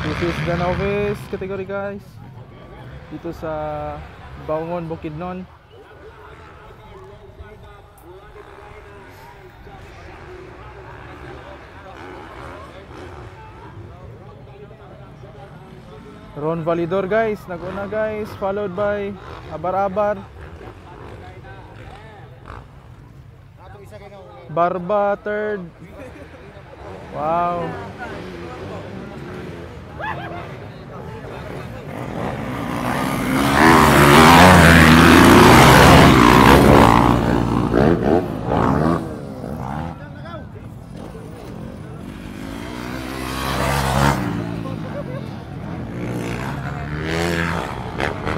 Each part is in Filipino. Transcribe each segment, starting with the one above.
This is the novice category guys. Dito sa Baungon, Bukidnon. Ron Validor guys, nag-una guys, followed by Abar-Abar, Barba third. Wow.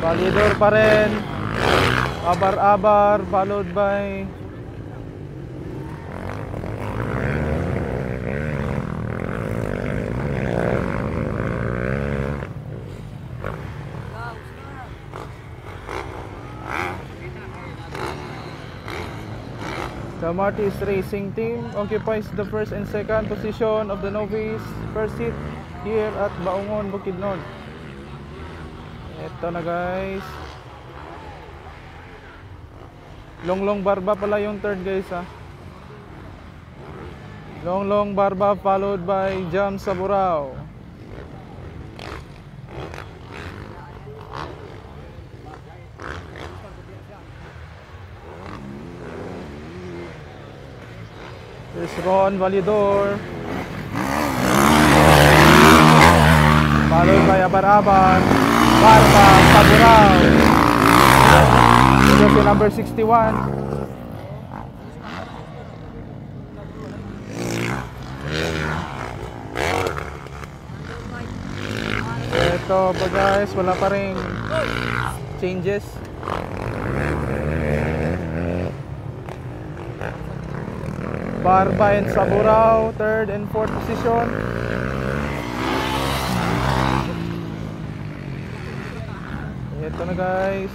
Validor pa rin, Abar-Abar, followed by the Martis Racing Team occupies the first and second position of the novice first seat here at Baungon, Bukidnon. Ito na guys. Longlong Barba pala yung third guys ha. Longlong Barba followed by Jam Saburao. There's Ron Validor, followed by Abar-Abar, Barba, Saburao. Ito si number 61. Ito po guys, wala pa rin changes. Barba and Saburao, third and fourth position. Ito na guys.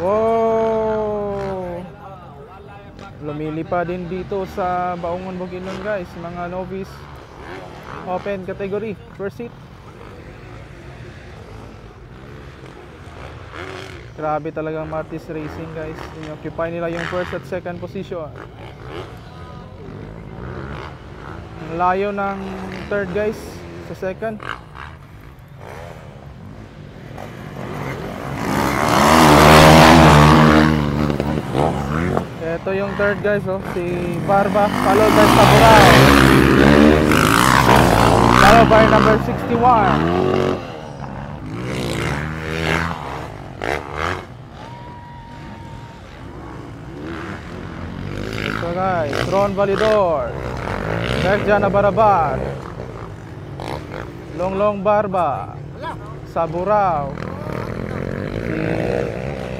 Wow! Lumili pa din dito sa Baungon, Bukidnon guys, mga novice open category, first seat. Grabe talagang Martis Racing guys. Inoccupy nila yung first at second position. Ang layo ng third guys sa second. Ito yung third guys oh, si Barba, followed by Saburao, followed by number 61. Ito guys, Ron Validor, Berjan Abar-Abar, Longlong Barba, Saburao,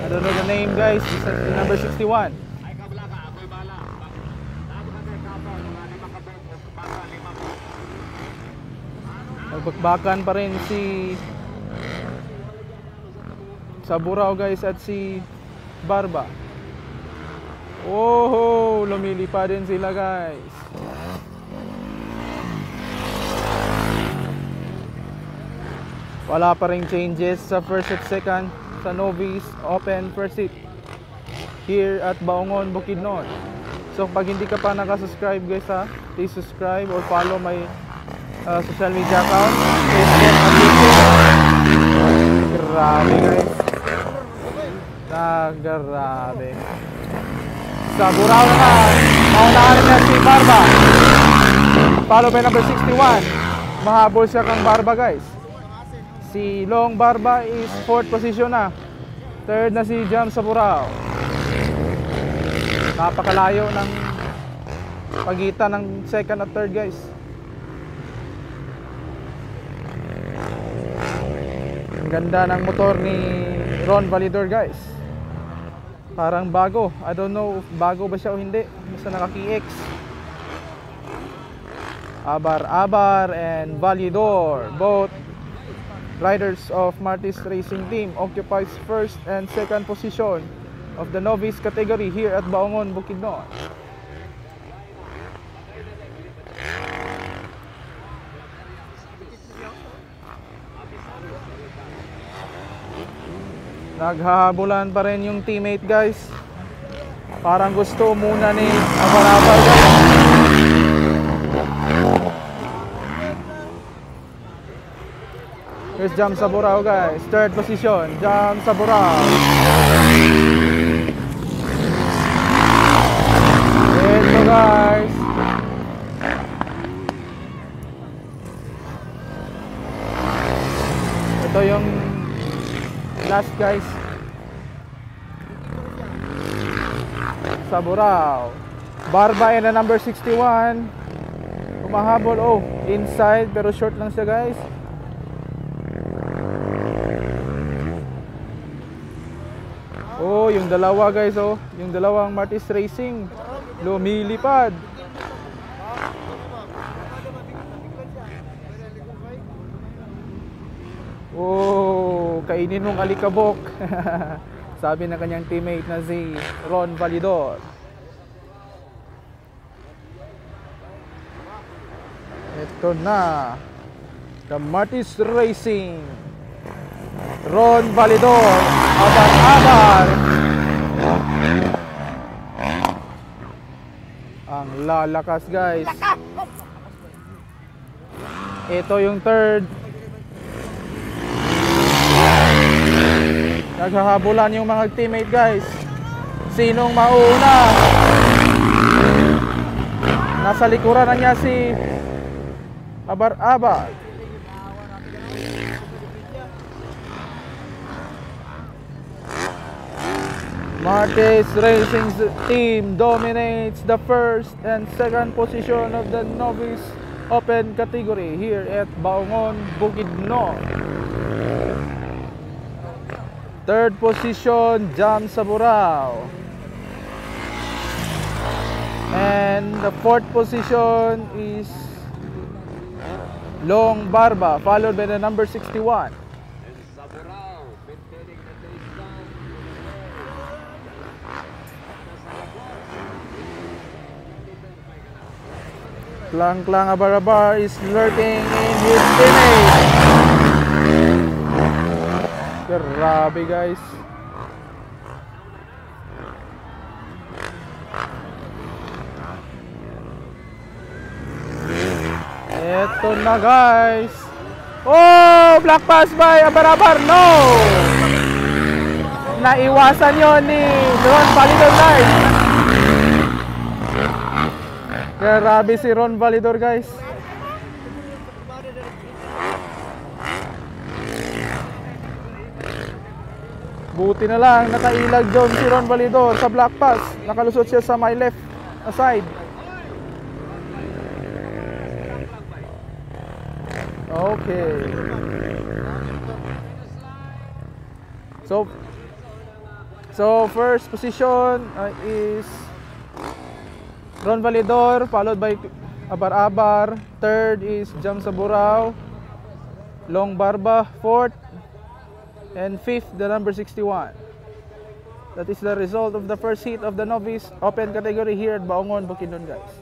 I don't know the name guys, number 61. Nagbakbakan pa rin si Saburao guys at si Barba. Oh, lumili pa din sila guys. Wala pa ring changes sa first at second sa novice open first seat here at Baungon, Bukidnon. So pag hindi ka pa nakasubscribe guys ha, please subscribe or follow my social media account, Facebook at YouTube. Grabe guys. Grabe. Saburao naman, maunahan niya si Barba, follow by number 61. Mahabol siya kang Barba guys. Si Long Barba is 4th position na. Third na si Jam Saburao. Napakalayo ng pagitan ng second at third guys. Ang ganda ng motor ni Ron Validor guys. Parang bago. I don't know if bago ba siya o hindi. Basta naka-KX. Abar-Abar and Validor, both riders of Martis Racing Team, occupies first and second position of the novice category here at Baungon, Bukidnon. Naghahabulan pa rin yung teammate guys. Parang gusto muna ni Abar-Abar guys. Here's Jam Saburao guys. Third position, Jam Saburao. Ito guys. Ito yung last guys. Saburao. Barba and the number 61. Umahabol. Oh, inside pero short lang siya guys. Oh, yung dalawa guys, oh. Yung dalawang Martis Racing lumilipad. Oh, kainin mong alikabok. Sabi ng kanyang teammate na si Ron Validor. Ito na, the Martis Racing, Ron Validor, Abar-Abar. Ang lalakas guys. Ito yung third. Naghahabulan yung mga teammate guys. Sinong mauna? Nasa likuran na niya si Abar-Abar. Martis Racing team dominates the first and second position of the novice open category here at Baongon, Bukidnon. Third position, Jam Saburao. And the fourth position is Long Barba, followed by the number 61. Klang Abar-Abar is lurking in his teammate. Grabe guys. Eto na guys. Oh, black pass by Abar-Abar. No! Naiwasan yon ni Ron Validor guys. Grabe si Ron Validor guys. Buti na lang nakailag doon si Ron Validor sa black pass. Nakalusot siya sa my left side. Okay. So first position is Ron Validor, followed by Abar-Abar. Third is Jam Saburao. Long Barba, fourth. And fifth, the number 61. That is the result of the first heat of the novice open category here at Baongon, Bukidnon guys.